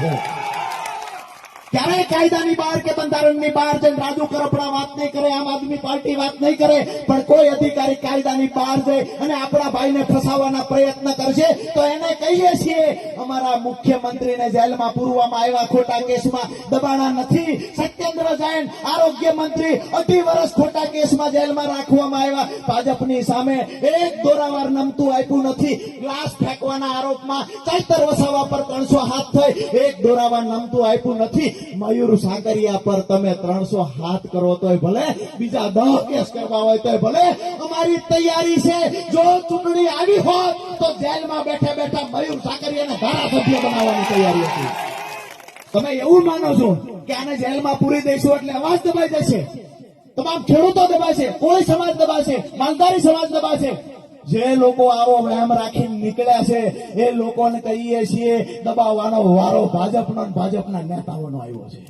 છે। ક્યારેય કાયદાની બહાર કે બંધારણની બહાર જઈને રાજુ કરપડા વાત નહીં કરે, આમ આદમી પાર્ટી વાત નહીં કરે, પણ કોઈ અધિકારી કાયદાની બહાર જાય અને આપણા ભાઈને ફસાવવાના પ્રયત્ન કરશે તો એને કહીએ છીએ અમારા મુખ્યમંત્રીને જેલમાં પૂરવામાં આવ્યા ખોટા કેસમાં દબાણા નથી। સત્યેન્દ્ર જૈન આરોગ્ય મંત્રી 2.5 વર્ષ ખોટા કેસમાં જેલમાં રાખવામાં આવ્યા। ભાજપની સામે એક દોરાવાર નમતું આપ્યું નથી। ગ્લાસ ફેંકવાના આરોપમાં ચૈતર વસાવા પર 300 હાથ થઈ, એક દોરાવાર નમતું આપ્યું નથી। મયુર સાગરિયા પર તમે 300 હાથ કરો તોય ભલે, બીજા 10 કેસ કરવા હોય તોય ભલે, અમારી તૈયારી છે। જો ચૂંટણી આવી હોત તો જેલમાં બેઠા બેઠા મયુર સાગરિયાને ધારાસભ્ય બનાવવાની તૈયારી હતી। તમે એવું માનો છો કે આને જેલમાં પૂરી દઈશું એટલે અવાજ દબાઈ જશે, તમામ ખેડૂતો દબાશે, કોળી સમાજ દબાશે, માલધારી સમાજ દબાશે। જે લોકો આવો વહેમ રાખીને નીકળ્યા છે એ લોકોને કહીએ છીએ દબાવવાનો વારો ભાજપનો, ભાજપના નેતાઓનો આવ્યો છે।